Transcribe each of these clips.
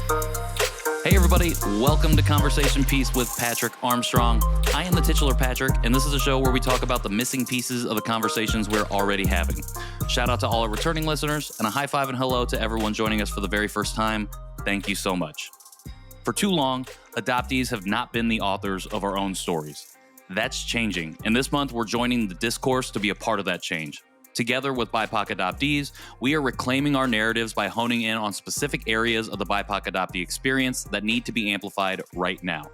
Hey everybody, welcome to Conversation Piece with Patrick Armstrong. I am the titular Patrick, and this is a show where we talk about the missing pieces of the conversations we're already having. Shout out to all our returning listeners, and a high five and hello to everyone joining us for the very first time. Thank you so much. For too long, adoptees have not been the authors of our own stories. That's changing, and this month we're joining the discourse to be a part of that change. Together with BIPOC Adoptees, we are reclaiming our narratives by honing in on specific areas of the BIPOC adoptee experience that need to be amplified right now.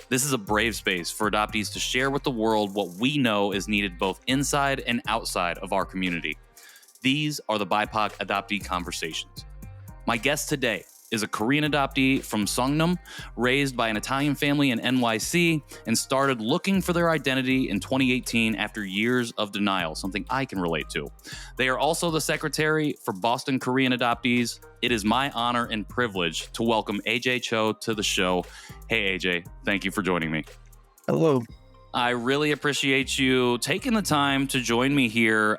This is a brave space for adoptees to share with the world what we know is needed both inside and outside of our community. These are the BIPOC Adoptee Conversations. My guest today is a Korean adoptee from Songnam, raised by an Italian family in NYC, and started looking for their identity in 2018 after years of denial, something I can relate to. They are also the secretary for Boston Korean Adoptees. It is my honor and privilege to welcome AJ Cho to the show. Hey, AJ, thank you for joining me. Hello. I really appreciate you taking the time to join me here.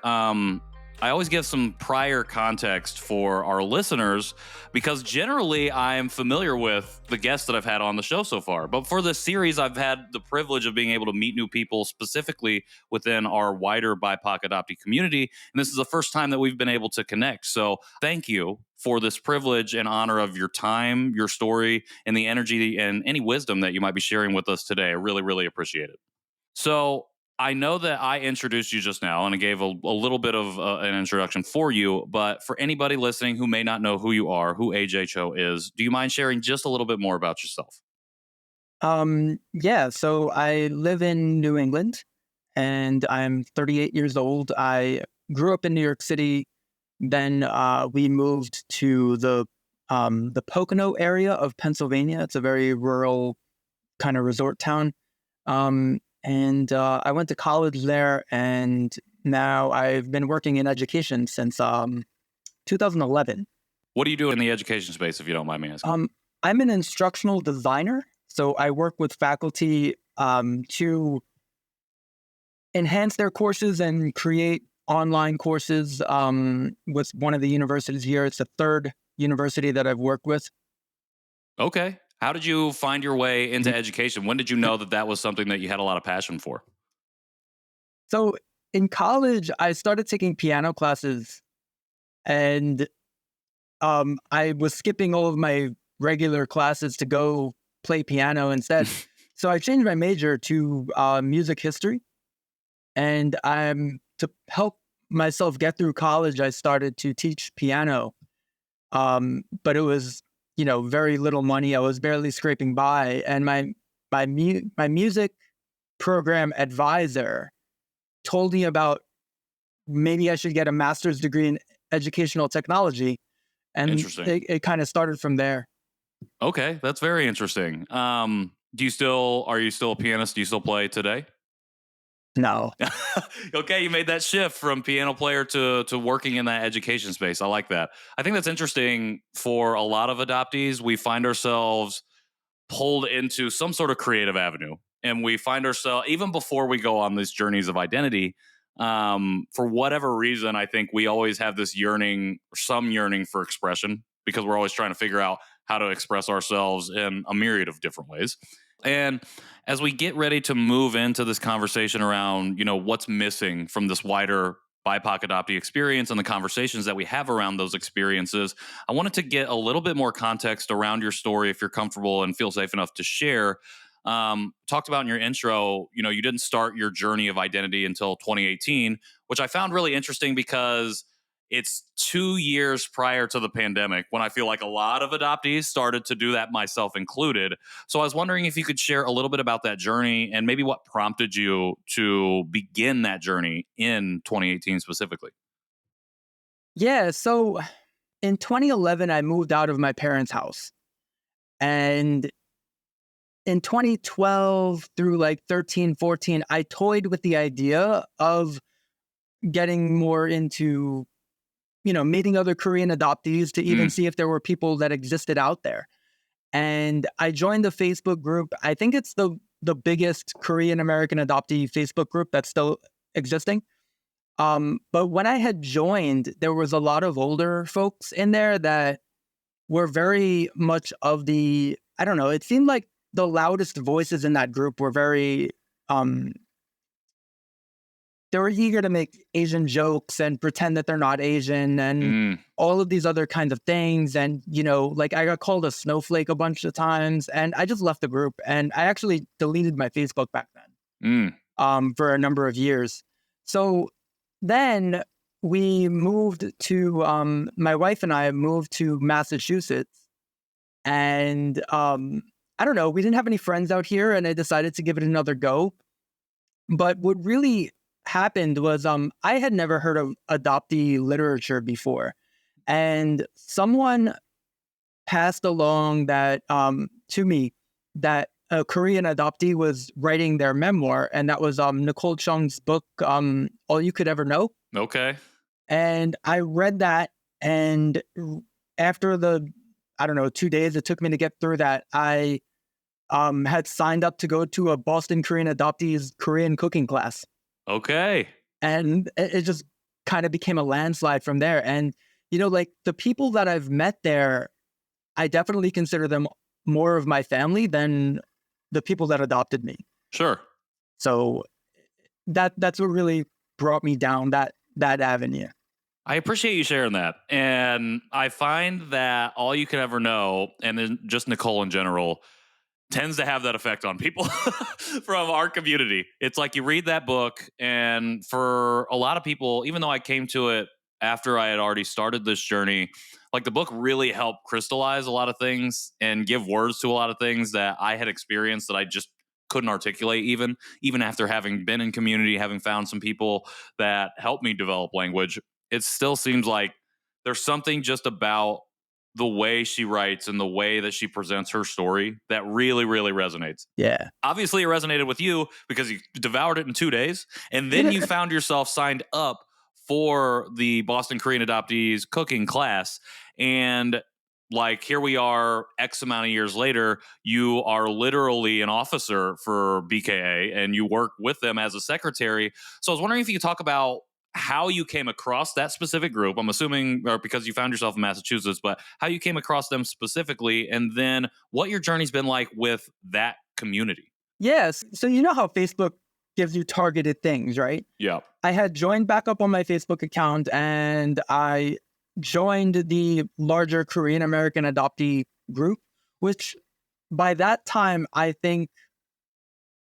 I always give some prior context for our listeners because generally I am familiar with the guests that I've had on the show so far. But for this series, I've had the privilege of being able to meet new people specifically within our wider BIPOC adoptee community. And this is the first time that we've been able to connect. So thank you for this privilege and honor of your time, your story, and the energy and any wisdom that you might be sharing with us today. I really, really appreciate it. So I know that I introduced you just now and I gave a little bit of an introduction for you, but for anybody listening who may not know who you are, who AJ Cho is, do you mind sharing just a little bit more about yourself? So I live in New England and I'm 38 years old. I grew up in New York City. Then we moved to the Pocono area of Pennsylvania. It's a very rural kind of resort town. And I went to college there, and now I've been working in education since 2011. What do you do in the education space, if you don't mind me asking? I'm an instructional designer, so I work with faculty to enhance their courses and create online courses with one of the universities here. It's the third university that I've worked with. Okay. How did you find your way into education? When did you know that that was something that you had a lot of passion for? So in college, I started taking piano classes, and I was skipping all of my regular classes to go play piano instead. So I changed my major to music history, and to help myself get through college, I started to teach piano, but it was very little money. I was barely scraping by, and my music program advisor told me about maybe I should get a master's degree in educational technology, and it kind of started from there. Okay, that's very interesting. Are you still a pianist? Do you still play today? No. Okay, you made that shift from piano player to working in that education space. I like that. I think that's interesting for a lot of adoptees. We find ourselves pulled into some sort of creative avenue, and we find ourselves, even before we go on these journeys of identity, for whatever reason, I think we always have this yearning for expression because we're always trying to figure out how to express ourselves in a myriad of different ways. And as we get ready to move into this conversation around, what's missing from this wider BIPOC adoptee experience and the conversations that we have around those experiences, I wanted to get a little bit more context around your story, if you're comfortable and feel safe enough to share. Talked about in your intro, you didn't start your journey of identity until 2018, which I found really interesting because it's 2 years prior to the pandemic when I feel like a lot of adoptees started to do that, myself included. So I was wondering if you could share a little bit about that journey and maybe what prompted you to begin that journey in 2018 specifically. Yeah, so in 2011, I moved out of my parents' house. And in 2012 through like 13, 14, I toyed with the idea of getting more into meeting other Korean adoptees to even see if there were people that existed out there. And I joined the Facebook group. I think it's the biggest Korean American adoptee Facebook group that's still existing. But when I had joined, there was a lot of older folks in there that were very much of the, I don't know, it seemed like the loudest voices in that group were very, they were eager to make Asian jokes and pretend that they're not Asian and all of these other kinds of things. And, like I got called a snowflake a bunch of times, and I just left the group, and I actually deleted my Facebook back then for a number of years. So then we moved to, my wife and I moved to Massachusetts, and I don't know, we didn't have any friends out here, and I decided to give it another go. But what really happened was I had never heard of adoptee literature before, and someone passed along that to me that a Korean adoptee was writing their memoir, and that was Nicole Chung's book, All You Could Ever Know. Okay. And I read that, and after the, I don't know, 2 days it took me to get through that, I had signed up to go to a Boston Korean adoptees Korean cooking class. Okay. And it just kind of became a landslide from there. And, like the people that I've met there, I definitely consider them more of my family than the people that adopted me. Sure. So that's what really brought me down that avenue. I appreciate you sharing that. And I find that All You Could Ever Know, and then just Nicole in general, tends to have that effect on people from our community. It's like you read that book, and for a lot of people, even though I came to it after I had already started this journey, like the book really helped crystallize a lot of things and give words to a lot of things that I had experienced that I just couldn't articulate even after having been in community, having found some people that helped me develop language. It still seems like there's something just about the way she writes and the way that she presents her story that really, really resonates. Yeah. Obviously, it resonated with you because you devoured it in 2 days. And then you found yourself signed up for the Boston Korean Adoptees cooking class. And like, here we are, X amount of years later, you are literally an officer for BKA and you work with them as a secretary. So I was wondering if you could talk about how you came across that specific group. I'm assuming, or because you found yourself in Massachusetts, but how you came across them specifically, and then what your journey's been like with that community. Yes. So you know how Facebook gives you targeted things, right? Yeah. I had joined back up on my Facebook account, and I joined the larger Korean American adoptee group, which by that time, I think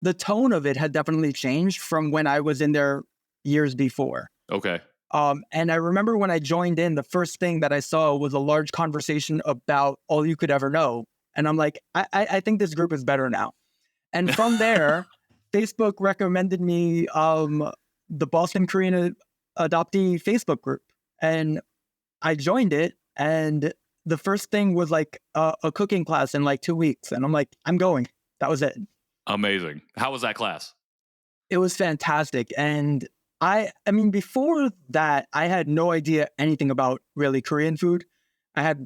the tone of it had definitely changed from when I was in there years before. Okay. And I remember when I joined in, the first thing that I saw was a large conversation about All You Could Ever Know. And I'm like, I think this group is better now. And from there, Facebook recommended me the Boston Korean Adoptee Facebook group. And I joined it. And the first thing was like a cooking class in like 2 weeks. And I'm like, I'm going. That was it. Amazing. How was that class? It was fantastic. And I mean, before that, I had no idea anything about really Korean food. I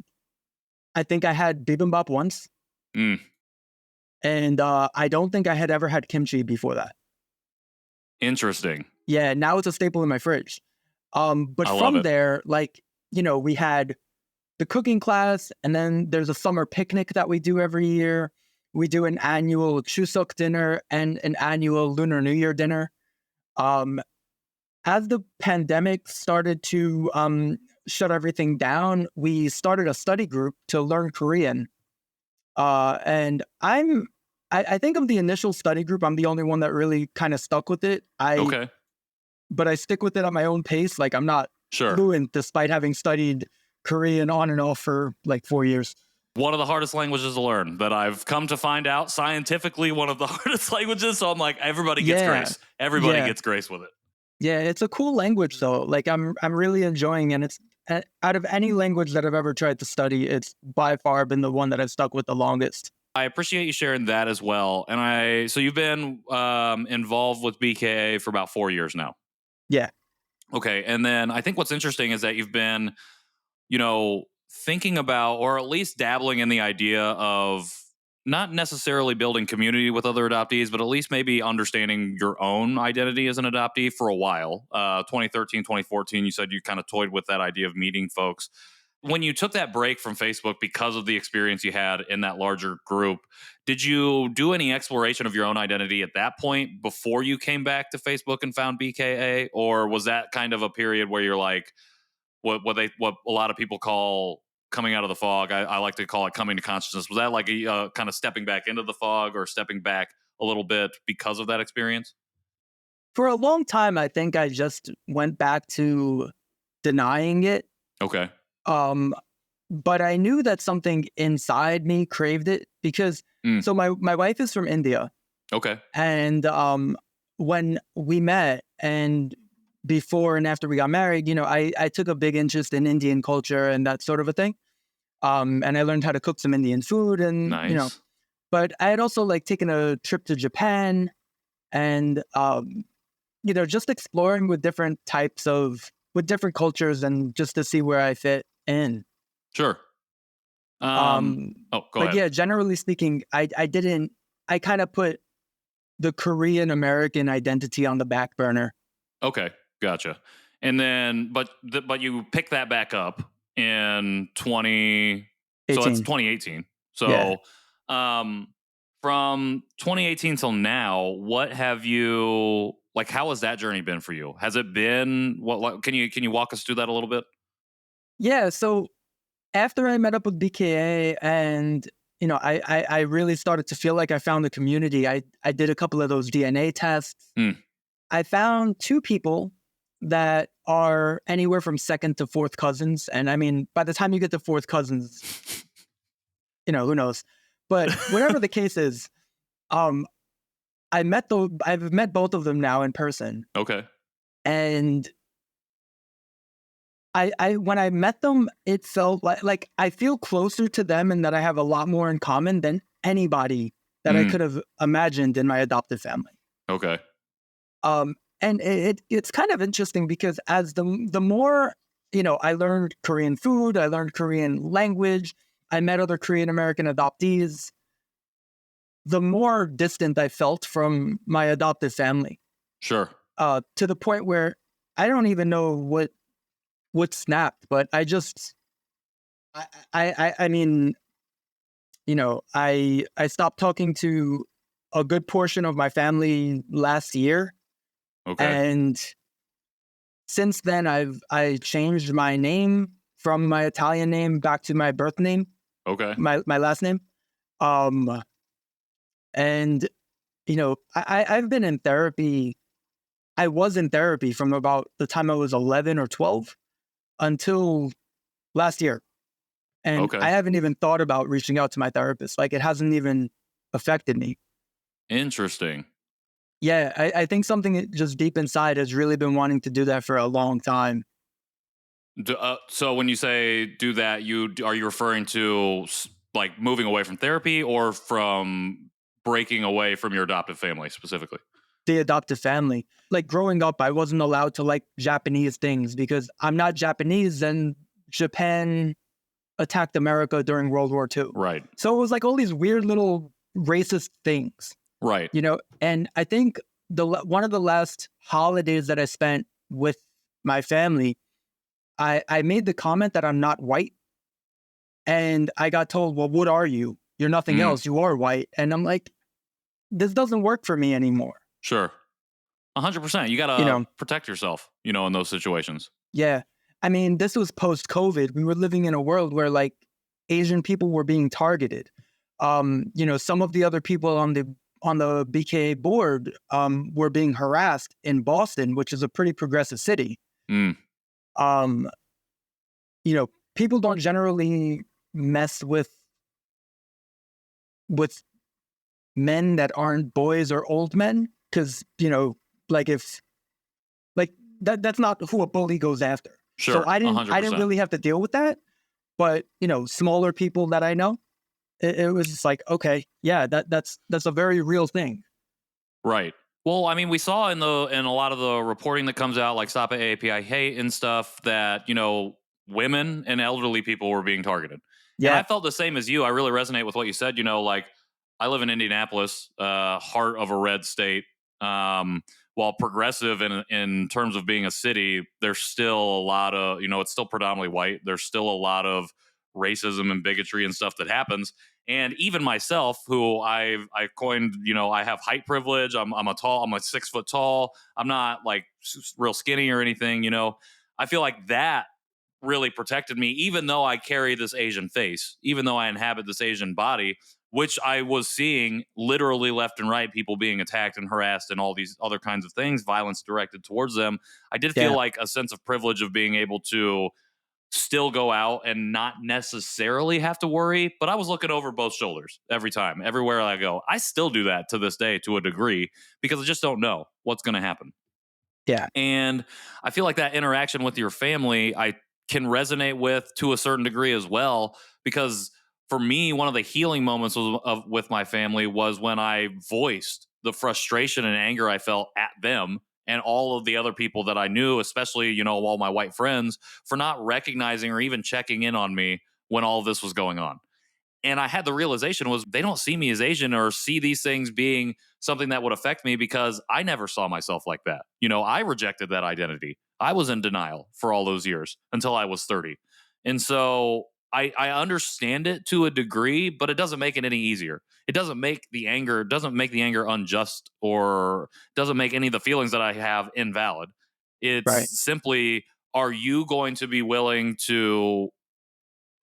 think I had bibimbap once. And I don't think I had ever had kimchi before that. Interesting. Yeah, now it's a staple in my fridge. But from there, like, we had the cooking class, and then there's a summer picnic that we do every year. We do an annual Chuseok dinner and an annual Lunar New Year dinner. As the pandemic started to shut everything down, we started a study group to learn Korean. And I think of the initial study group, I'm the only one that really kind of stuck with it. Okay. But I stick with it at my own pace. Like, I'm not fluent despite having studied Korean on and off for like 4 years. One of the hardest languages to learn that I've come to find out, scientifically one of the hardest languages. So I'm like, everybody gets grace. Everybody gets grace with it. Yeah, it's a cool language though. Like, I'm really enjoying, and it's out of any language that I've ever tried to study, it's by far been the one that I've stuck with the longest. I appreciate you sharing that as well. And so you've been involved with BKA for about 4 years now. Yeah. Okay. And then I think what's interesting is that you've been, thinking about, or at least dabbling in the idea of not necessarily building community with other adoptees, but at least maybe understanding your own identity as an adoptee for a while. 2013, 2014, you said you kind of toyed with that idea of meeting folks. when you took that break from Facebook because of the experience you had in that larger group, did you do any exploration of your own identity at that point before you came back to Facebook and found BKA? Or was that kind of a period where you're like, what a lot of people call coming out of the fog? I like to call it coming to consciousness. Was that like a kind of stepping back into the fog or stepping back a little bit because of that experience? For a long time, I think I just went back to denying it. Okay. Um, but I knew that something inside me craved it because so my wife is from India. Okay. And when we met and before and after we got married, I took a big interest in Indian culture and that sort of a thing. And I learned how to cook some Indian food and, Nice. but I had also like taken a trip to Japan and, just exploring with different cultures and just to see where I fit in. Sure. Go But ahead. yeah, generally speaking, I kind of put the Korean American identity on the back burner. Okay, gotcha. And then, but you picked that back up in 20. So that's 18. 2018. Yeah. So, from 2018 till now, what have you like? How has that journey been for you? Has it been what? Can you walk us through that a little bit? Yeah. So after I met up with BKA and, I really started to feel like I found a community. I did a couple of those DNA tests. I found two people that are anywhere from second to fourth cousins. And I mean, by the time you get to fourth cousins, who knows? But whatever the case is, I've met both of them now in person. Okay. And I when I met them, it felt like I feel closer to them and that I have a lot more in common than anybody that I could have imagined in my adoptive family. Okay. And it's kind of interesting because as the more, I learned Korean food, I learned Korean language, I met other Korean American adoptees, the more distant I felt from my adoptive family. Sure. To the point where I don't even know what snapped, but I mean, I stopped talking to a good portion of my family last year. Okay. And since then I changed my name from my Italian name back to my birth name. Okay. My last name. And I've been in therapy. I was in therapy from about the time I was 11 or 12 until last year. And Okay. I haven't even thought about reaching out to my therapist. Like, it hasn't even affected me. Interesting. Yeah, I think something just deep inside has really been wanting to do that for a long time. So when you say do that, are you referring to like moving away from therapy or from breaking away from your adoptive family specifically? The adoptive family. Like, growing up, I wasn't allowed to like Japanese things because I'm not Japanese and Japan attacked America during World War II. Right. So it was like all these weird little racist things. Right. And I think one of the last holidays that I spent with my family, I made the comment that I'm not white. And I got told, well, what are you? You're nothing else. You are white. And I'm like, this doesn't work for me anymore. Sure. 100%. You got to protect yourself, in those situations. Yeah. I mean, this was post-COVID. We were living in a world where like Asian people were being targeted. Some of the other people on the BKA board were being harassed in Boston, which is a pretty progressive city. People don't generally mess with men that aren't boys or old men because, that's not who a bully goes after. Sure. So I didn't 100%. really have to deal with that. But, smaller people that I know, it was just like, okay, yeah, that's a very real thing. Right. Well, I mean, we saw in a lot of the reporting that comes out, like Stop AAPI Hate and stuff, that women and elderly people were being targeted. Yeah, and I felt the same as you. I really resonate with what you said. Like, I live in Indianapolis, heart of a red state. while progressive in terms of being a city, there's still a lot of, it's still predominantly white. There's still a lot of racism and bigotry and stuff that happens. And even myself, who I coined, I have height privilege. I'm a 6 foot tall. I'm not like real skinny or anything. I feel like that really protected me, even though I carry this Asian face, even though I inhabit this Asian body, which I was seeing literally left and right, people being attacked and harassed and all these other kinds of things, violence directed towards them. I did feel Yeah. like a sense of privilege of being able to still go out and not necessarily have to worry, but I was looking over both shoulders every time, everywhere I go. I still do that to this day to a degree because I just don't know what's going to happen. Yeah. And I feel like that interaction with your family, I can resonate with to a certain degree as well, because for me, one of the healing moments with my family was when I voiced the frustration and anger I felt at them and all of the other people that I knew, especially, all my white friends, for not recognizing or even checking in on me when all of this was going on. And I had the realization was they don't see me as Asian or see these things being something that would affect me because I never saw myself like that. I rejected that identity. I was in denial for all those years until I was 30. And so I understand it to a degree, but it doesn't make it any easier. It doesn't make the anger unjust, or doesn't make any of the feelings that I have invalid. Right. It's simply, are you going to be willing to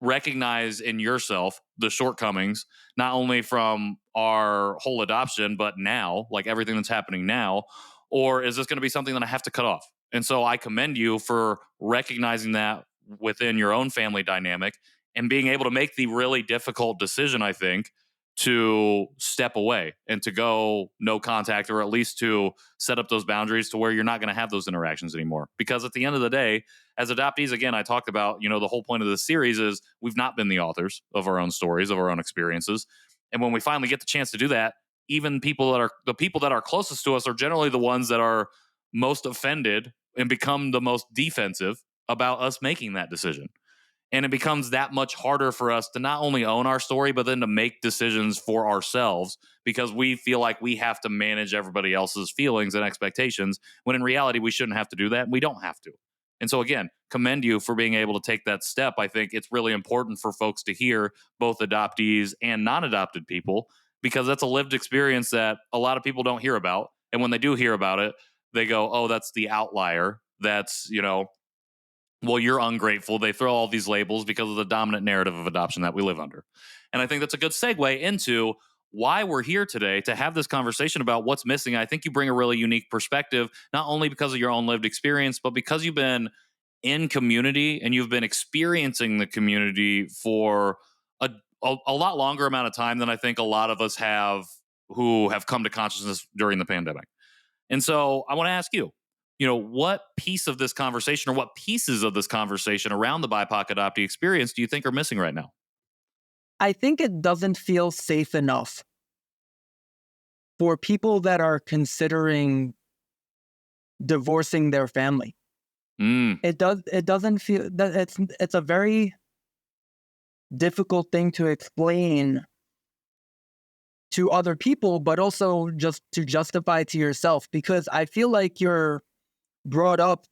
recognize in yourself the shortcomings, not only from our whole adoption, but now, like everything that's happening now? Or is this going to be something that I have to cut off? And so I commend you for recognizing that within your own family dynamic and being able to make the really difficult decision, I think, to step away and to go no contact, or at least to set up those boundaries to where you're not going to have those interactions anymore. Because at the end of the day, as adoptees, again, I talked about, the whole point of this series is we've not been the authors of our own stories, of our own experiences. And when we finally get the chance to do that, even the people that are closest to us are generally the ones that are most offended and become the most defensive about us making that decision. And it becomes that much harder for us to not only own our story, but then to make decisions for ourselves, because we feel like we have to manage everybody else's feelings and expectations, when in reality, we shouldn't have to do that. We don't have to. And so, again, commend you for being able to take that step. I think it's really important for folks to hear, both adoptees and non-adopted people, because that's a lived experience that a lot of people don't hear about. And when they do hear about it, they go, oh, that's the outlier. That's, well, you're ungrateful. They throw all these labels because of the dominant narrative of adoption that we live under. And I think that's a good segue into why we're here today to have this conversation about what's missing. I think you bring a really unique perspective, not only because of your own lived experience, but because you've been in community and you've been experiencing the community for a lot longer amount of time than I think a lot of us have who have come to consciousness during the pandemic. And so I want to ask you, what piece of this conversation, or what pieces of this conversation around the BIPOC adoptee experience do you think are missing right now? I think it doesn't feel safe enough for people that are considering divorcing their family. It doesn't feel that it's a very difficult thing to explain to other people, but also just to justify to yourself, because I feel like you're brought up,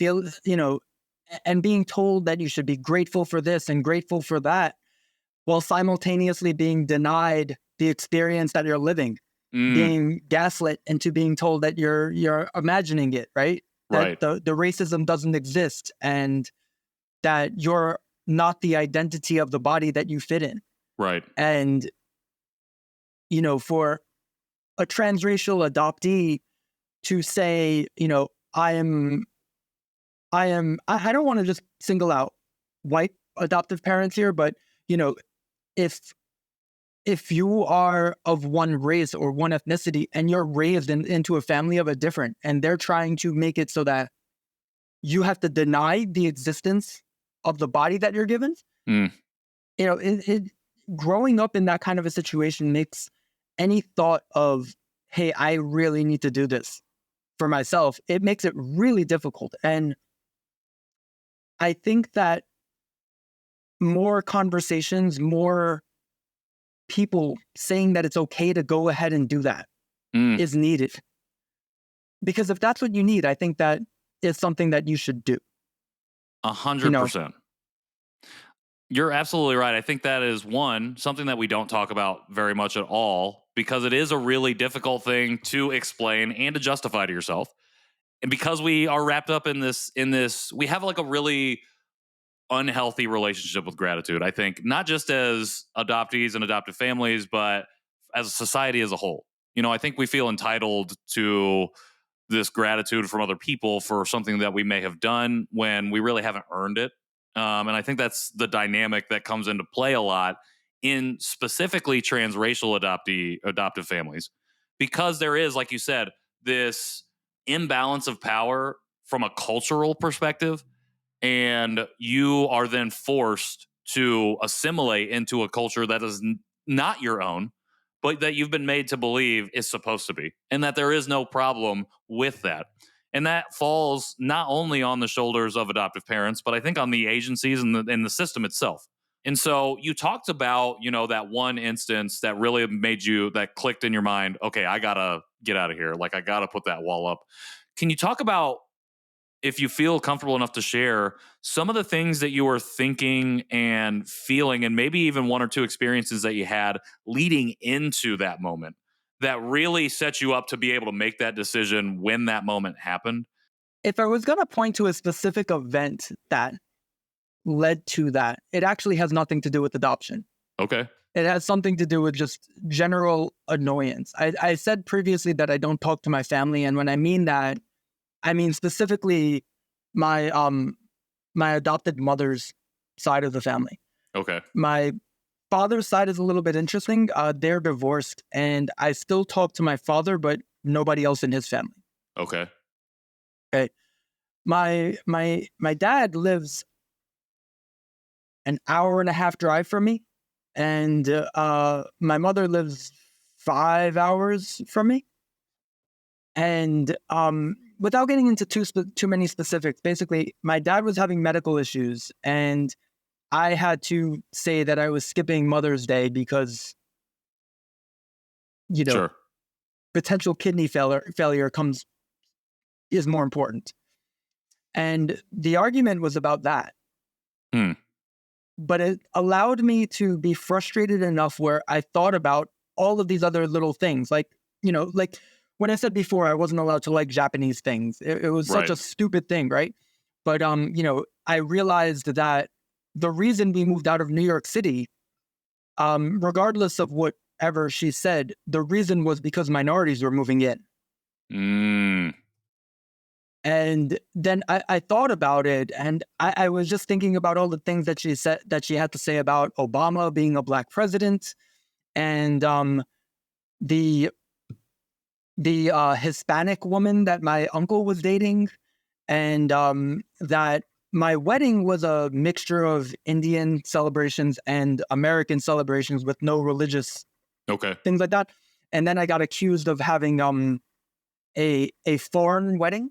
and being told that you should be grateful for this and grateful for that, while simultaneously being denied the experience that you're living, being gaslit into being told that you're imagining it, right? Right. That the racism doesn't exist and that you're not the identity of the body that you fit in. Right. And, for a transracial adoptee to say, I don't want to just single out white adoptive parents here, but, if you are of one race or one ethnicity and you're raised into a family of a different, and they're trying to make it so that you have to deny the existence of the body that you're given, growing up in that kind of a situation makes any thought of, hey, I really need to do this for myself, it makes it really difficult. And I think that more conversations, more people saying that it's okay to go ahead and do that is needed. Because if that's what you need, I think that is something that you should do. 100%. You're absolutely right. I think that is something that we don't talk about very much at all, because it is a really difficult thing to explain and to justify to yourself. And because we are wrapped up in this, we have like a really unhealthy relationship with gratitude. I think not just as adoptees and adoptive families, but as a society as a whole. I think we feel entitled to this gratitude from other people for something that we may have done when we really haven't earned it. And I think that's the dynamic that comes into play a lot in specifically transracial adoptive families, because there is, like you said, this imbalance of power from a cultural perspective, and you are then forced to assimilate into a culture that is not your own, but that you've been made to believe is supposed to be, and that there is no problem with that. And that falls not only on the shoulders of adoptive parents, but I think on the agencies and the system itself. And so you talked about, that one instance that really that clicked in your mind. Okay, I gotta get out of here. Like, I gotta put that wall up. Can you talk about, if you feel comfortable enough to share, some of the things that you were thinking and feeling, and maybe even one or two experiences that you had leading into that moment that really set you up to be able to make that decision when that moment happened? If I was going to point to a specific event that led to that, it actually has nothing to do with adoption. Okay. It has something to do with just general annoyance. I said previously that I don't talk to my family, and when I mean that, I mean specifically my adopted mother's side of the family. Okay. My father's side is a little bit interesting. They're divorced, and I still talk to my father, but nobody else in his family. Okay. Okay. My dad lives an hour and a half drive from me, and my mother lives 5 hours from me. And without getting into too many specifics, basically, my dad was having medical issues, and I had to say that I was skipping Mother's Day because, Sure. potential kidney failure is more important. And the argument was about that. But it allowed me to be frustrated enough where I thought about all of these other little things. Like when I said before, I wasn't allowed to like Japanese things. It was such a stupid thing, right? But, I realized that the reason we moved out of New York City, regardless of whatever she said, the reason was because minorities were moving in. And then I thought about it, and I was just thinking about all the things that she said, that she had to say about Obama being a black president, and the Hispanic woman that my uncle was dating, and that my wedding was a mixture of Indian celebrations and American celebrations with no religious things like that. And then I got accused of having a foreign wedding.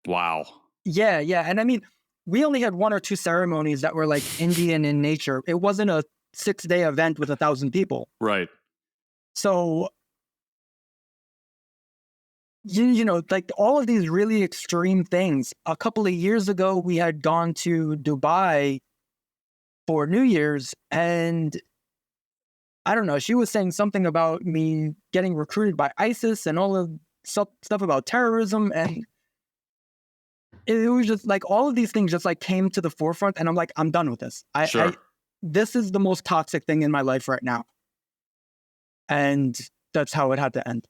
Wow. Yeah. And I mean, we only had 1 or 2 ceremonies that were like Indian in nature. It wasn't a 6-day event with 1,000 people. Right. So, like all of these really extreme things. A couple of years ago, we had gone to Dubai for New Year's, and I don't know, she was saying something about me getting recruited by ISIS and all of stuff about terrorism, and it was just like all of these things just like came to the forefront, and I'm like, I'm done with this. This is the most toxic thing in my life right now. And that's how it had to end.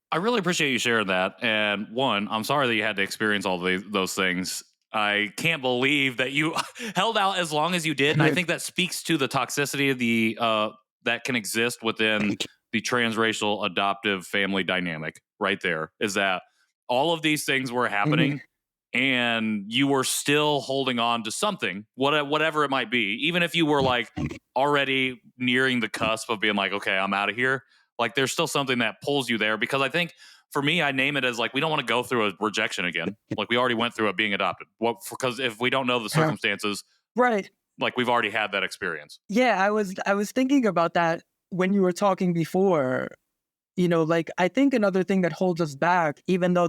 I really appreciate you sharing that. And one, I'm sorry that you had to experience all those things. I can't believe that you held out as long as you did. And I think that speaks to the toxicity of the that can exist within the transracial adoptive family dynamic right there, is that all of these things were happening and you were still holding on to something, whatever it might be. Even if you were like already nearing the cusp of being like, okay, I'm out of here. Like there's still something that pulls you there, because I think for me, I name it as like, we don't want to go through a rejection again. Like we already went through it being adopted. Because if we don't know the circumstances, right, like we've already had that experience. Yeah, I was thinking about that when you were talking before. like I think another thing that holds us back, even though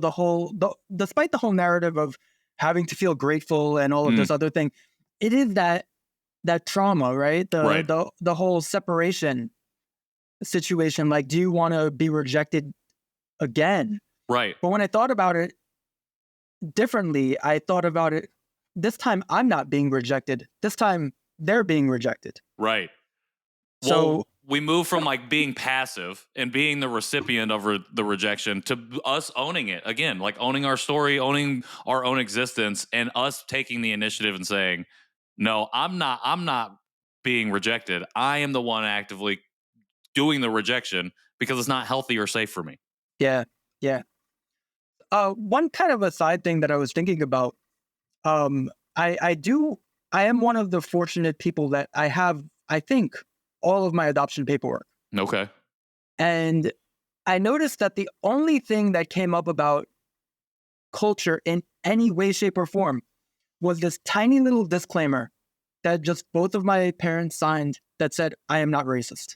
despite the whole narrative of having to feel grateful and all of this other thing, it is that trauma, right? Right. The whole separation situation. Like, do you want to be rejected again? Right. But when I thought about it differently, I thought about it, this time I'm not being rejected. This time they're being rejected. Right. So Well, we move from like being passive and being the recipient of the rejection to us owning it again, like owning our story, owning our own existence, and us taking the initiative and saying, "No, I'm not being rejected. I am the one actively doing the rejection because it's not healthy or safe for me." yeah, yeah. One kind of a side thing that I was thinking about, um, I am one of the fortunate people that I have, I think, all of my adoption paperwork. Okay. And I noticed that the only thing that came up about culture in any way, shape, or form was this tiny little disclaimer that just both of my parents signed that said, I am not racist.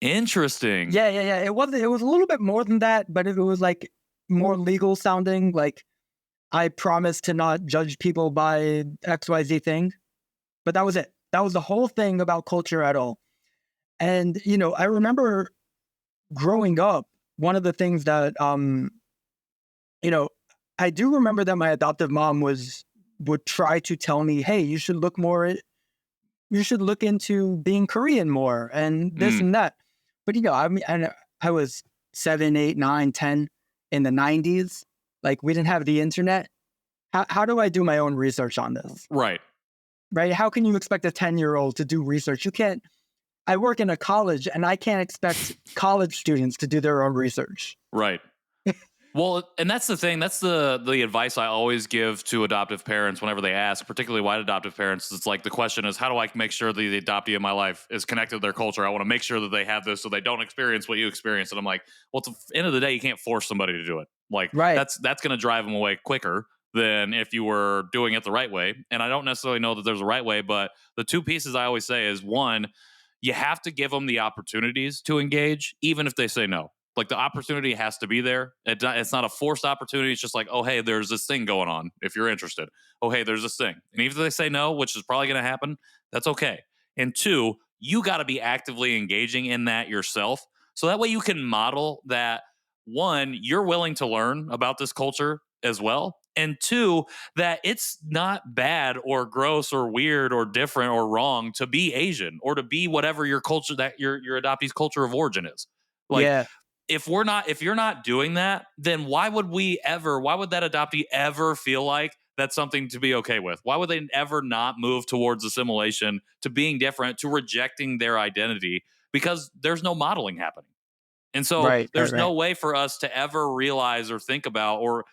Interesting. Yeah. It was a little bit more than that, but it was like more legal sounding, like I promise to not judge people by XYZ thing. But that was it. That was the whole thing about culture at all. And, I remember growing up, one of the things that, I do remember that my adoptive mom would try to tell me, hey, you should look into being Korean more and this and that. But, I mean, and I was 7, 8, 9, 10 in the 90s. Like, we didn't have the internet. How do I do my own research on this? Right. Right? How can you expect a 10-year-old to do research? You can't. I work in a college, and I can't expect college students to do their own research. Right. Well, and that's the thing. That's the advice I always give to adoptive parents whenever they ask, particularly white adoptive parents. It's like the question is, how do I make sure that the adoptee in my life is connected to their culture? I want to make sure that they have this so they don't experience what you experience. And I'm like, well, at the end of the day, you can't force somebody to do it. Like, Right. that's going to drive them away quicker than if you were doing it the right way. And I don't necessarily know that there's a right way, but the two pieces I always say is, one, you have to give them the opportunities to engage, even if they say no. Like, the opportunity has to be there. It's not a forced opportunity. It's just like, oh, hey, there's this thing going on. If you're interested, oh, hey, there's this thing. And even if they say no, which is probably going to happen, that's okay. And two, you got to be actively engaging in that yourself. So that way you can model that, one, you're willing to learn about this culture as well. And two, that it's not bad or gross or weird or different or wrong to be Asian or to be whatever your culture, that your adoptee's culture of origin is. Like, Yeah. if you're not doing that, then why would that adoptee ever feel like that's something to be okay with? Why would they ever not move towards assimilation, to being different, to rejecting their identity? Because there's no modeling happening. And so Right. there's no Right. way for us to ever realize or think about or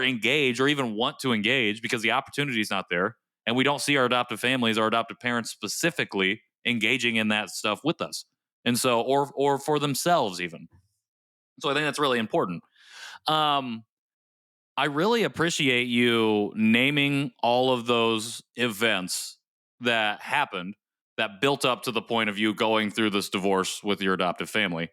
engage or even want to engage, because the opportunity is not there. And we don't see our adoptive families, our adoptive parents specifically, engaging in that stuff with us. And so, or for themselves even. So I think that's really important. Um, I really appreciate you naming all of those events that happened that built up to the point of you going through this divorce with your adoptive family,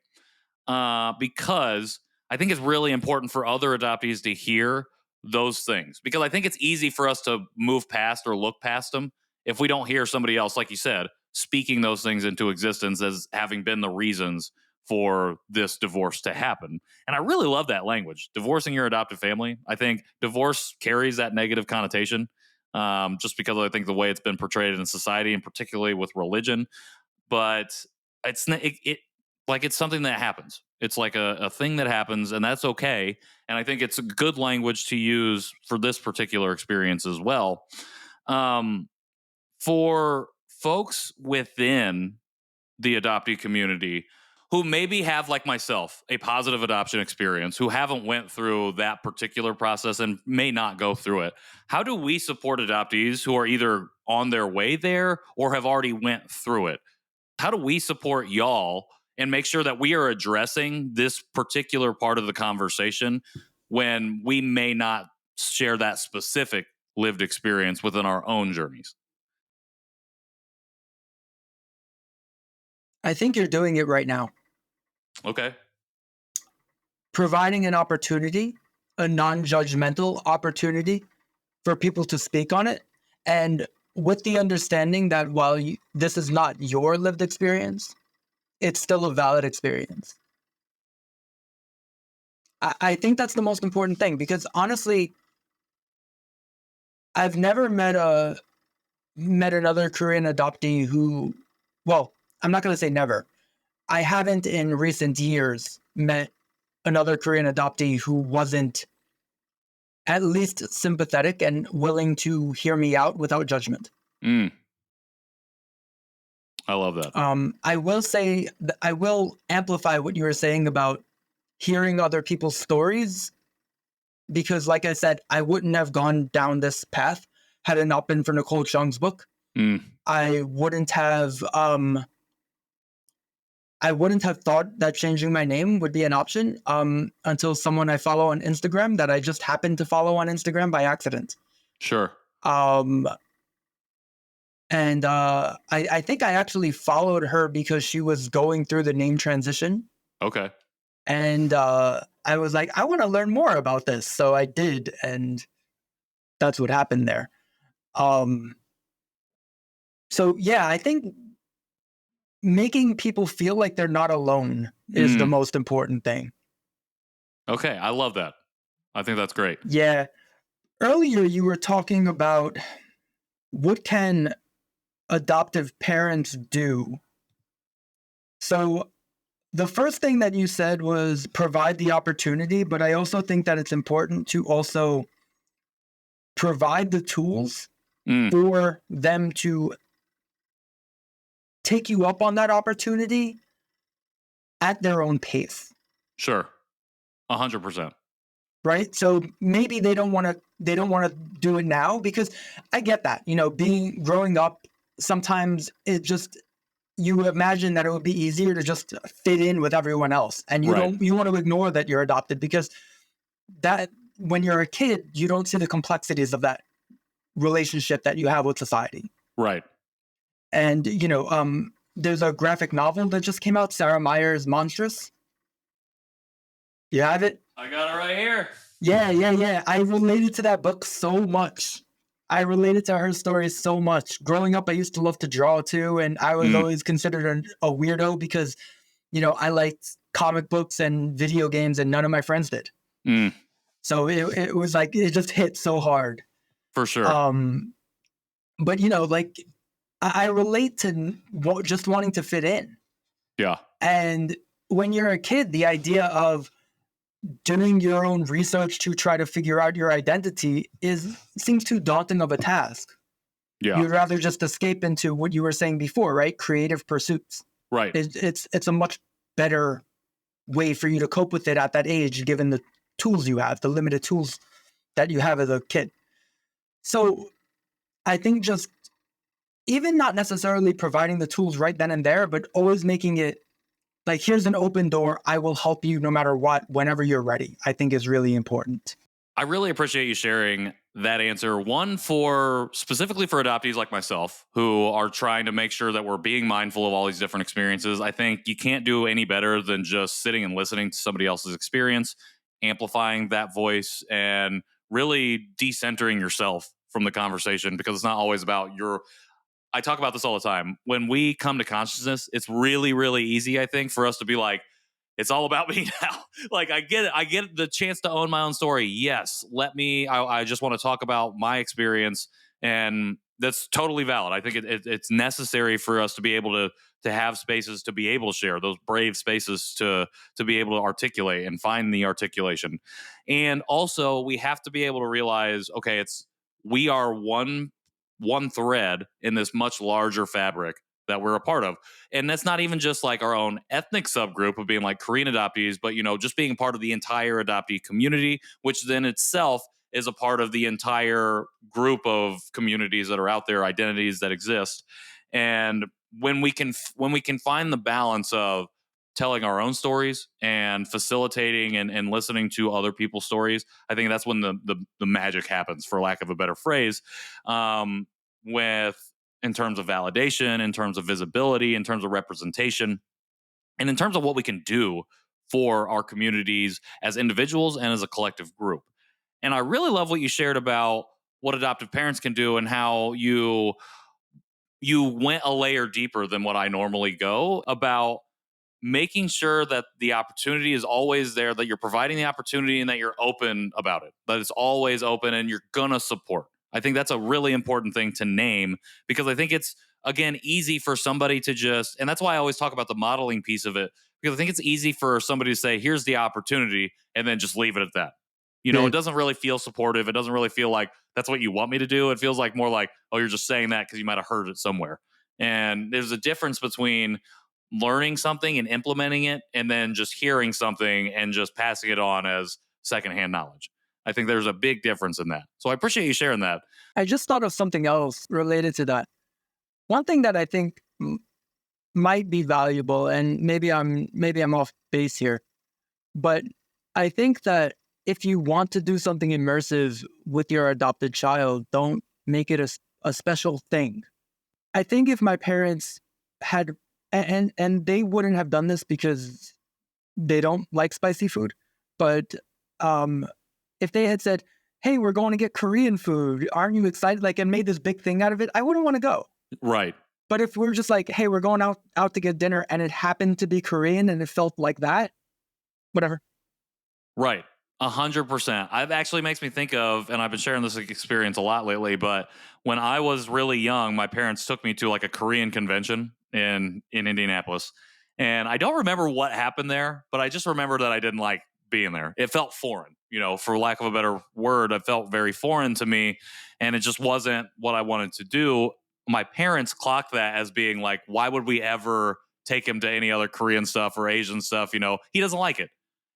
because I think it's really important for other adoptees to hear those things, because I think it's easy for us to move past or look past them if we don't hear somebody else, like you said, speaking those things into existence as having been the reasons for this divorce to happen. And I really love that language, divorcing your adoptive family. I think divorce carries that negative connotation, just because I think the way it's been portrayed in society, and particularly with religion. But it's something that happens. It's like a thing that happens, and that's okay. And I think it's a good language to use for this particular experience as well. For folks within the adoptee community who maybe have, like myself, a positive adoption experience, who haven't went through that particular process and may not go through it, how do we support adoptees who are either on their way there or have already went through it? How do we support y'all and make sure that we are addressing this particular part of the conversation when we may not share that specific lived experience within our own journeys? I think you're doing it right now. Okay. providing an opportunity, a non-judgmental opportunity for people to speak on it. And with the understanding that while this is not your lived experience, it's still a valid experience. I think that's the most important thing, because honestly, I've never met another Korean adoptee who, well, I'm not going to say never. I haven't in recent years met another Korean adoptee who wasn't at least sympathetic and willing to hear me out without judgment. I love that. I will say that I will amplify what you were saying about hearing other people's stories, because like I said, I wouldn't have gone down this path had it not been for Nicole Chung's book. I wouldn't have thought that changing my name would be an option until someone I follow on Instagram that I just happened to follow on Instagram by accident. Sure. And I think I actually followed her because she was going through the name transition. Okay. And I was like, I want to learn more about this. So I did. And that's what happened there. So, yeah, I think making people feel like they're not alone is the most important thing. Okay. I love that. I think that's great. Yeah. Earlier, you were talking about what can adoptive parents do. So the first thing that you said was provide the opportunity, but I also think that it's important to also provide the tools for them to take you up on that opportunity at their own pace. Sure. 100%. Right? So maybe they don't want to do it now, because I get that, growing up, sometimes it just, you imagine that it would be easier to just fit in with everyone else. And you want to ignore that you're adopted, because that when you're a kid, you don't see the complexities of that relationship that you have with society. Right. And, there's a graphic novel that just came out, Sarah Meyer's Monstrous. You have it? I got it right here. Yeah. I related to that book so much. I related to her story so much. Growing up, I used to love to draw too, and I was always considered a weirdo because, I liked comic books and video games, and none of my friends did. So it was like, it just hit so hard. For sure. But, I relate to just wanting to fit in. Yeah. And when you're a kid, the idea of doing your own research to try to figure out your identity seems too daunting of a task. Yeah. You'd rather just escape into what you were saying before, right? Creative pursuits. Right. It's a much better way for you to cope with it at that age, given the tools you have, the limited tools that you have as a kid. So I think just even not necessarily providing the tools right then and there, but always making it like, here's an open door. I will help you no matter what, whenever you're ready, I think is really important. I really appreciate you sharing that answer. One, specifically for adoptees like myself, who are trying to make sure that we're being mindful of all these different experiences. I think you can't do any better than just sitting and listening to somebody else's experience, amplifying that voice, and really decentering yourself from the conversation, because it's not always about I talk about this all the time. When we come to consciousness, it's really, really easy, I think, for us to be like, it's all about me now. Like, I get it. I get the chance to own my own story. Yes, I just want to talk about my experience. And that's totally valid. I think it's necessary for us to be able to have spaces to be able to share, those brave spaces to be able to articulate and find the articulation. And also, we have to be able to realize, okay, we are one thread in this much larger fabric that we're a part of. And that's not even just like our own ethnic subgroup of being like Korean adoptees, but, just being part of the entire adoptee community, which then itself is a part of the entire group of communities that are out there, identities that exist. And when we can find the balance of telling our own stories and facilitating and listening to other people's stories, I think that's when the magic happens, for lack of a better phrase. In terms of validation, in terms of visibility, in terms of representation, and in terms of what we can do for our communities as individuals and as a collective group. And I really love what you shared about what adoptive parents can do and how you went a layer deeper than what I normally go about making sure that the opportunity is always there, that you're providing the opportunity and that you're open about it, that it's always open and you're going to support. I think that's a really important thing to name because I think it's, again, easy for somebody to just, and that's why I always talk about the modeling piece of it, because I think it's easy for somebody to say, here's the opportunity, and then just leave it at that. Yeah. It doesn't really feel supportive. It doesn't really feel like that's what you want me to do. It feels like more like, oh, you're just saying that because you might have heard it somewhere. And there's a difference between learning something and implementing it and then just hearing something and just passing it on as secondhand knowledge. I think there's a big difference in that. So I appreciate you sharing that. I just thought of something else related to that. One thing that I think might be valuable, and maybe I'm off base here, but I think that if you want to do something immersive with your adopted child, don't make it a special thing. I think if my parents had, and they wouldn't have done this because they don't like spicy food, but if they had said, hey, we're going to get Korean food, aren't you excited? And made this big thing out of it, I wouldn't want to go. Right. But if we're just like, hey, we're going out to get dinner and it happened to be Korean and it felt like that, whatever. Right. 100%. It actually makes me think of, and I've been sharing this experience a lot lately, but when I was really young, my parents took me to a Korean convention in Indianapolis. And I don't remember what happened there, but I just remember that I didn't like being there. It felt foreign, for lack of a better word. It felt very foreign to me. And it just wasn't what I wanted to do. My parents clocked that as being like, why would we ever take him to any other Korean stuff or Asian stuff? He doesn't like it.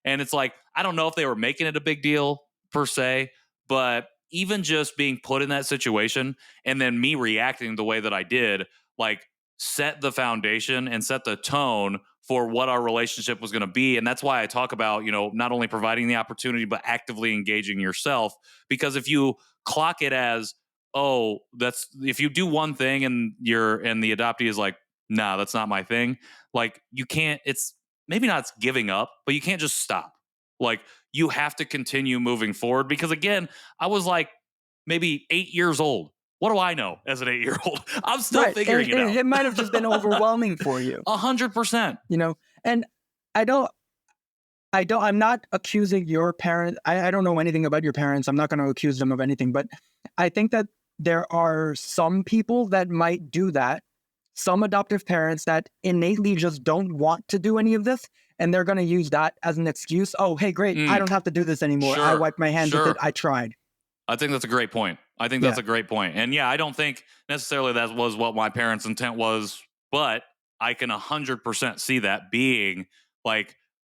And it's like, I don't know if they were making it a big deal per se, but even just being put in that situation and then me reacting the way that I did, set the foundation and set the tone for what our relationship was going to be. And that's why I talk about, not only providing the opportunity, but actively engaging yourself. Because if you clock it as, oh, if you do one thing and the adoptee is like, nah, that's not my thing. You can't, it's maybe not giving up, but you can't just stop. You have to continue moving forward because again, I was maybe 8 years old. What do I know as an 8-year-old? I'm still figuring it out. It might have just been overwhelming for you. 100%. And I'm not accusing your parents. I don't know anything about your parents. I'm not going to accuse them of anything, but I think that there are some people that might do that. Some adoptive parents that innately just don't want to do any of this. And they're going to use that as an excuse. Oh, hey, great. I don't have to do this anymore. Sure. I wiped my hands with it. I tried. I think that's a great point. I think that's a great point. And yeah, I don't think necessarily that was what my parents' intent was, but I can 100% see that being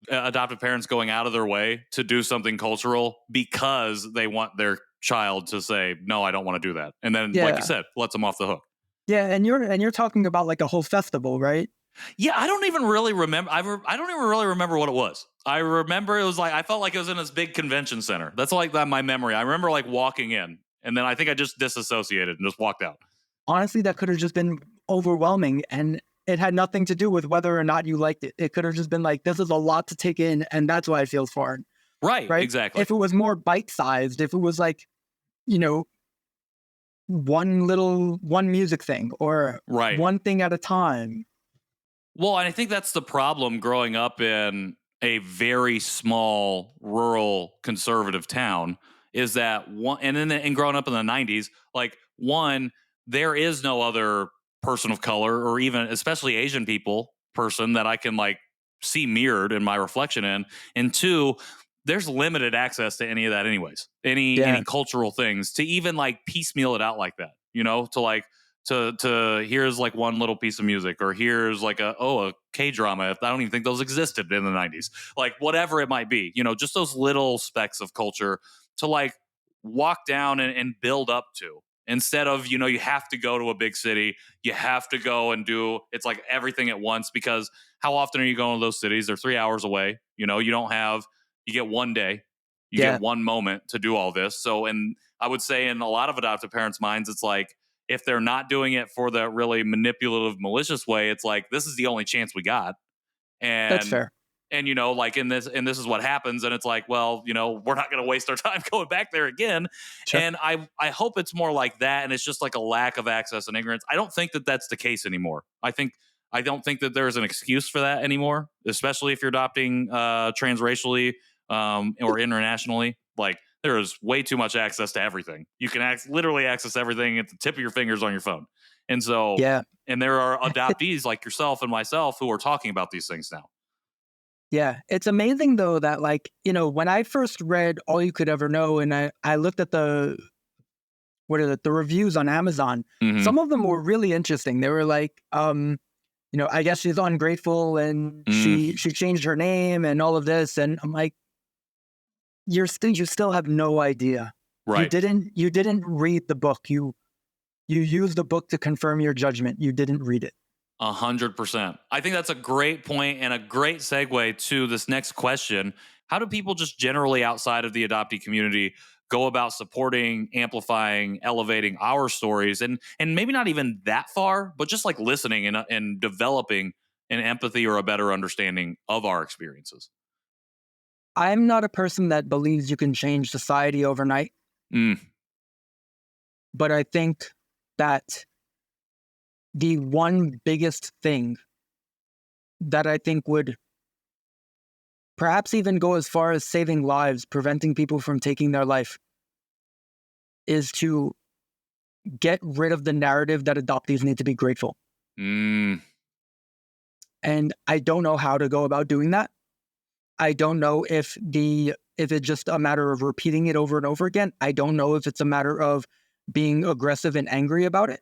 adoptive parents going out of their way to do something cultural because they want their child to say, no, I don't want to do that. And then, like you said, lets them off the hook. Yeah, and you're talking about a whole festival, right? Yeah, I don't even really remember. I don't even really remember what it was. I remember it was I felt like it was in this big convention center. That's my memory. I remember walking in, and then I think I just disassociated and just walked out. Honestly, that could have just been overwhelming, and it had nothing to do with whether or not you liked it. It could have just been this is a lot to take in, and that's why it feels foreign. Right, exactly. If it was more bite-sized, if it was one music thing or one thing at a time. Well, and I think that's the problem growing up in a very small rural conservative town is that and growing up in the 90s, there is no other person of color or even especially Asian person that I can see mirrored in my reflection in. And two, there's limited access to any of that anyways, any cultural things to even piecemeal it out like that, to here's one little piece of music or here's a K-drama. I don't even think those existed in the 90s, whatever it might be, just those little specks of culture to walk down and build up to instead of, you have to go to a big city. You have to go and do it's everything at once because how often are you going to those cities? They're 3 hours away. You get one day, you get one moment to do all this. So, and I would say in a lot of adoptive parents' minds, it's if they're not doing it for the really manipulative, malicious way, it's this is the only chance we got. And that's fair. And, like and this is what happens. And it's like, well, we're not going to waste our time going back there again. Sure. And I hope it's more like that. And it's just like a lack of access and ignorance. I don't think that that's the case anymore. I don't think that there's an excuse for that anymore, especially if you're adopting transracially or internationally. Like, there is way too much access to everything. You can literally access everything at the tip of your fingers on your phone. And so, Yeah. and there are adoptees like yourself and myself who are talking about these things now. Yeah. It's amazing though that when I first read All You Could Ever Know and I looked at the reviews on Amazon, Mm-hmm. some of them were really interesting. They were like, I guess she's ungrateful and she changed her name and all of this. And I'm like, you still have no idea. Right. You didn't read the book. You used the book to confirm your judgment. You didn't read it. 100%. I think that's a great point and a great segue to this next question. How do people just generally outside of the adoptee community go about supporting, amplifying, elevating our stories and maybe not even that far, but just like listening and developing an empathy or a better understanding of our experiences? I'm not a person that believes you can change society overnight, but I think that the one biggest thing that I think would perhaps even go as far as saving lives, preventing people from taking their life, is to get rid of the narrative that adoptees need to be grateful. And I don't know how to go about doing that. I don't know if it's just a matter of repeating it over and over again. I don't know if it's a matter of being aggressive and angry about it.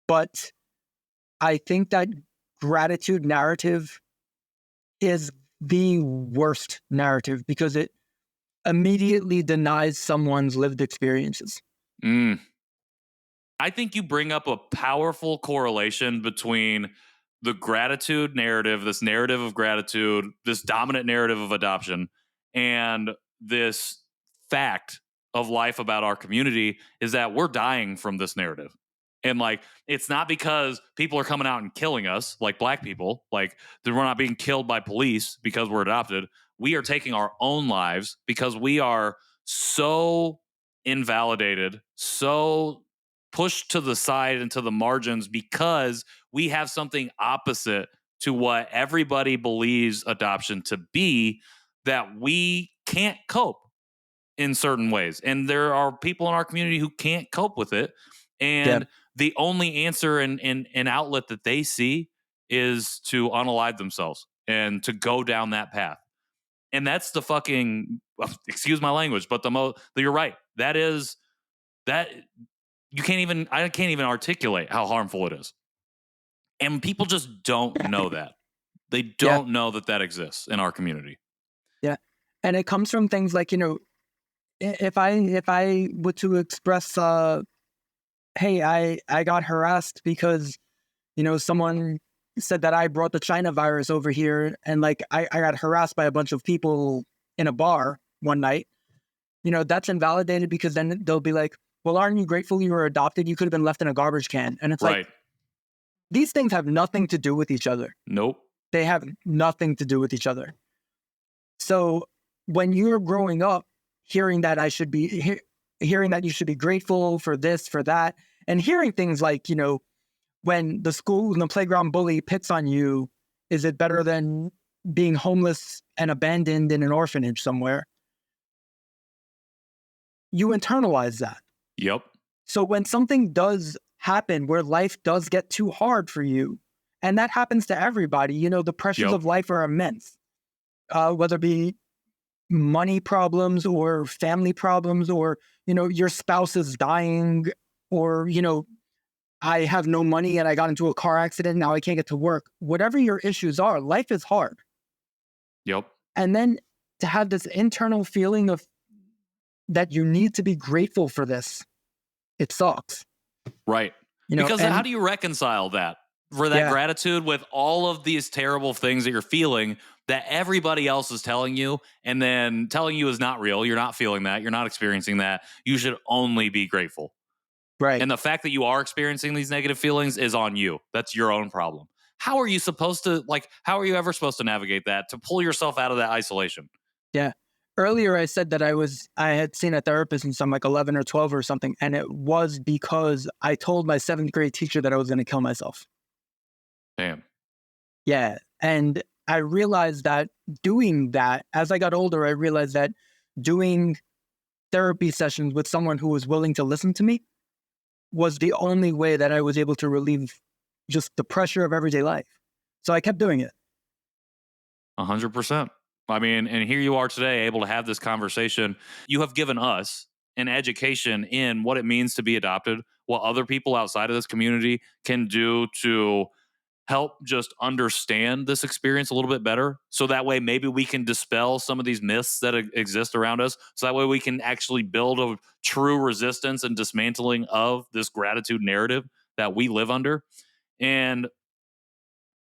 But I think that gratitude narrative is the worst narrative because it immediately denies someone's lived experiences. I think you bring up a powerful correlation between the gratitude narrative, this narrative of gratitude, this dominant narrative of adoption, and this fact of life about our community is that we're dying from this narrative. And like, it's not because people are coming out and killing us, like Black people, like that we're not being killed by police because we're adopted. We are taking our own lives because we are so invalidated, so pushed to the side and to the margins because we have something opposite to what everybody believes adoption to be, that we can't cope in certain ways. And there are people in our community who can't cope with it. And the only answer and outlet that they see is to unalive themselves and to go down that path. And that's the fucking, excuse my language, but you're right. That I can't even articulate how harmful it is. And people just don't know that. They don't know that exists in our community. Yeah. And it comes from things like, if I were to express, hey, I got harassed because, someone said that I brought the China virus over here and like I got harassed by a bunch of people in a bar one night, that's invalidated because then they'll be like, well, aren't you grateful you were adopted? You could have been left in a garbage can. And it's like, these things have nothing to do with each other. Nope. They have nothing to do with each other. So when you're growing up, hearing that hearing that you should be grateful for this, for that, and hearing things like, when the playground bully picks on you, is it better than being homeless and abandoned in an orphanage somewhere? You internalize that. Yep. So when something does happen where life does get too hard for you, and that happens to everybody, the pressures of life are immense, whether it be money problems or family problems or, your spouse is dying or, I have no money and I got into a car accident. Now I can't get to work. Whatever your issues are, life is hard. Yep. And then to have this internal feeling of that you need to be grateful for this, it sucks. Right. Because how do you reconcile that? For that gratitude with all of these terrible things that you're feeling that everybody else is telling you and then telling you is not real. You're not feeling that. You're not experiencing that. You should only be grateful. Right. And the fact that you are experiencing these negative feelings is on you. That's your own problem. how are you supposed to, how are you ever supposed to navigate that, to pull yourself out of that isolation? Yeah. Earlier, I said that I had seen a therapist since I'm like 11 or 12 or something. And it was because I told my 7th grade teacher that I was going to kill myself. Damn. Yeah. And I realized that doing that, as I got older, I realized that doing therapy sessions with someone who was willing to listen to me was the only way that I was able to relieve just the pressure of everyday life. So I kept doing it. 100%. I mean, and here you are today, able to have this conversation. You have given us an education in what it means to be adopted, what other people outside of this community can do to help just understand this experience a little bit better. So that way, maybe we can dispel some of these myths that exist around us. So that way, we can actually build a true resistance and dismantling of this gratitude narrative that we live under. And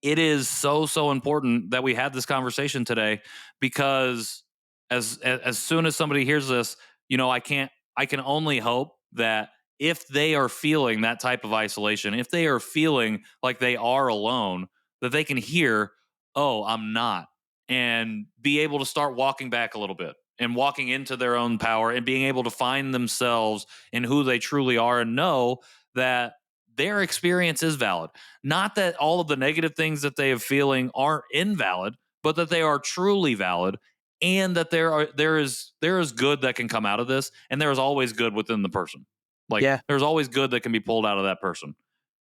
it is so important that we had this conversation today, because as soon as somebody hears this, I can only hope that if they are feeling that type of isolation, if they are feeling like they are alone, that they can hear, oh, I'm not, and be able to start walking back a little bit and walking into their own power and being able to find themselves in who they truly are, and know that their experience is valid. Not that all of the negative things that they are feeling aren't invalid, but that they are truly valid, and that there is good that can come out of this, and there is always good within the person. Like, Yeah, there's always good that can be pulled out of that person.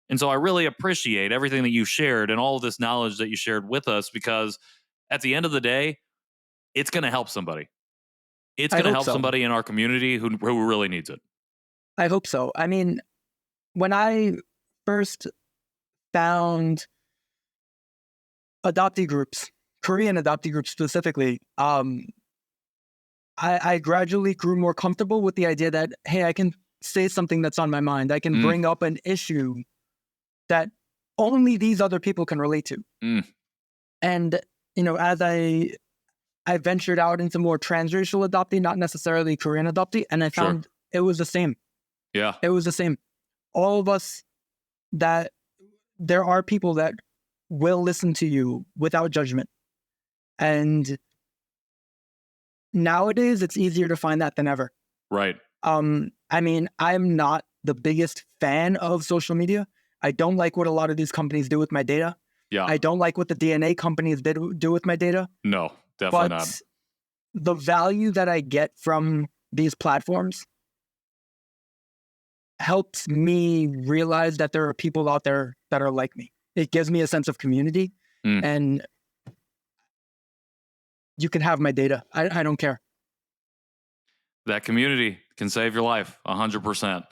And so I really appreciate everything that you shared and all of this knowledge that you shared with us, because at the end of the day, it's going to help somebody. It's I going to hope help so. somebody in our community who really needs it. I hope so. I mean, when I first found adoptee groups, Korean adoptee groups specifically, I gradually grew more comfortable with the idea that, hey, I can say something that's on my mind. I can Mm, bring up an issue that only these other people can relate to. mm, And, as I ventured out into more transracial adoptee, not necessarily Korean adoptee, and I sure. found it was the same. Yeah. It was the same. All of us, that there are people that will listen to you without judgment. And nowadays, it's easier to find that than ever. Right. I mean, I'm not the biggest fan of social media. I don't like what a lot of these companies do with my data. Yeah. I don't like what the DNA companies do with my data. No, definitely not. But the value that I get from these platforms helps me realize that there are people out there that are like me. It gives me a sense of community, and you can have my data. I don't care. That community can save your life 100%.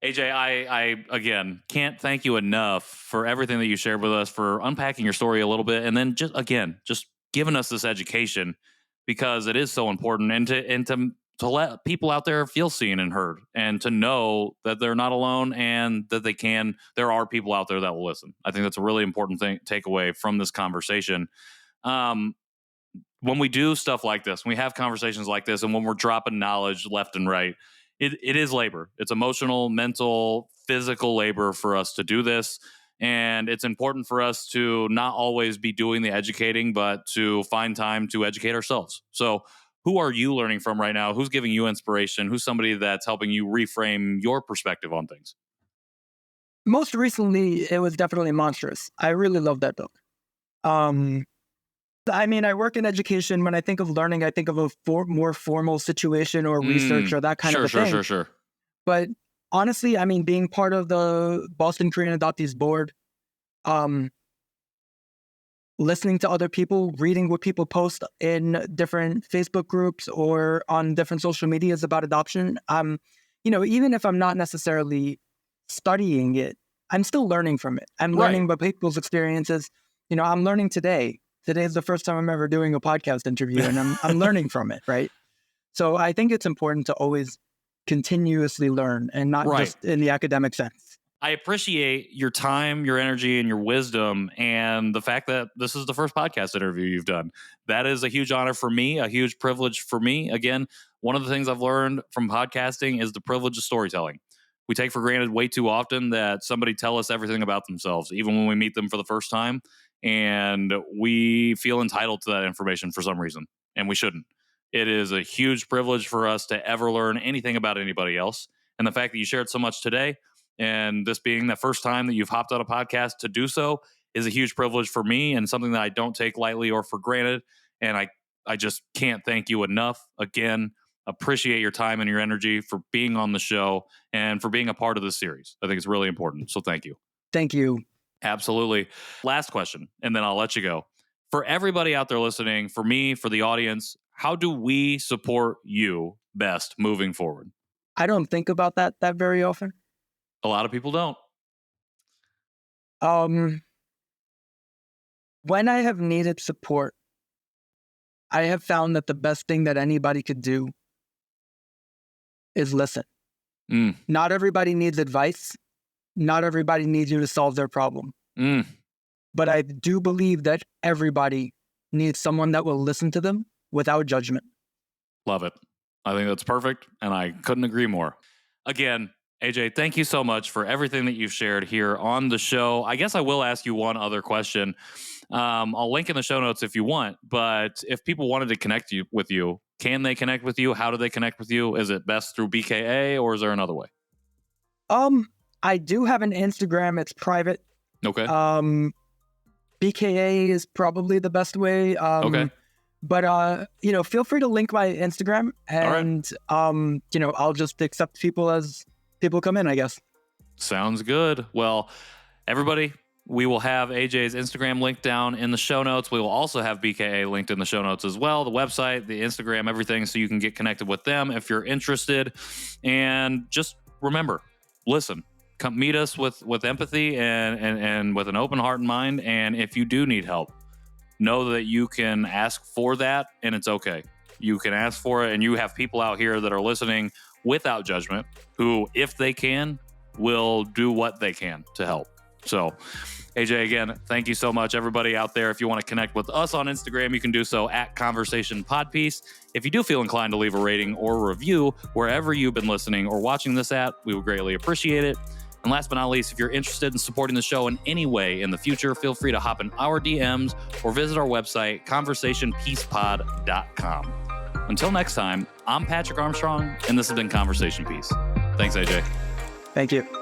AJ, I again can't thank you enough for everything that you shared with us, for unpacking your story a little bit, and then just giving us this education, because it is so important, and to let people out there feel seen and heard, and to know that they're not alone, and that there are people out there that will listen. I think that's a really important thing takeaway from this conversation. Um, when we do stuff like this, when we have conversations like this, and when we're dropping knowledge left and right, it is labor. It's emotional, mental, physical labor for us to do this. And it's important for us to not always be doing the educating, but to find time to educate ourselves. So, who are you learning from right now? Who's giving you inspiration? Who's somebody that's helping you reframe your perspective on things? Most recently, it was definitely Monstrous. I really love that book. I mean, I work in education. When I think of learning, I think of a more formal situation or research or that kind of a thing. Sure. But honestly, I mean, being part of the Boston Korean Adoptees board, listening to other people, reading what people post in different Facebook groups or on different social medias about adoption, even if I'm not necessarily studying it, I'm still learning from it. I'm learning about people's experiences. I'm learning today. Today is the first time I'm ever doing a podcast interview, and I'm learning from it, right? So I think it's important to always continuously learn, and not just in the academic sense. I appreciate your time, your energy, and your wisdom, and the fact that this is the first podcast interview you've done. That is a huge honor for me, a huge privilege for me. Again, one of the things I've learned from podcasting is the privilege of storytelling. we take for granted way too often that somebody tell us everything about themselves, even when we meet them for the first time. And we feel entitled to that information for some reason, and we shouldn't. It is a huge privilege for us to ever learn anything about anybody else. And the fact that you shared so much today, and this being the first time that you've hopped on a podcast to do so, is a huge privilege for me and something that I don't take lightly or for granted. And I just can't thank you enough. Again, appreciate your time and your energy for being on the show and for being a part of this series. I think it's really important. So thank you. Thank you. Absolutely. Last question, and then I'll let you go. For everybody out there listening, for me, for the audience, how do we support you best moving forward? I don't think about that very often. A lot of people don't. When I have needed support, I have found that the best thing that anybody could do is listen. Not everybody needs advice. Not everybody needs you to solve their problem. But I do believe that everybody needs someone that will listen to them without judgment. Love it. I think that's perfect, and I couldn't agree more. Again, AJ, thank you so much for everything that you've shared here on the show. I guess I will ask you one other question. I'll link in the show notes if you want, but if people wanted to connect with you, can they connect with you? How do they connect with you? Is it best through BKA, or is there another way? I do have an Instagram. It's private. Okay. BKA is probably the best way. Okay. But, feel free to link my Instagram and, I'll just accept people as people come in, I guess. Sounds good. Well, everybody, we will have AJ's Instagram linked down in the show notes. We will also have BKA linked in the show notes as well, the website, the Instagram, everything, so you can get connected with them if you're interested. And just remember, listen. Come meet us with empathy and with an open heart and mind. And if you do need help, know that you can ask for that, and it's okay. You can ask for it, and you have people out here that are listening without judgment who, if they can, will do what they can to help. So, AJ, again, thank you so much. Everybody out there, if you want to connect with us on Instagram, you can do so at Conversation Podpiece. If you do feel inclined to leave a rating or review wherever you've been listening or watching this at, we would greatly appreciate it. And last but not least, if you're interested in supporting the show in any way in the future, feel free to hop in our DMs or visit our website, conversationpeacepod.com. Until next time, I'm Patrick Armstrong, and this has been Conversation Piece. Thanks, AJ. Thank you.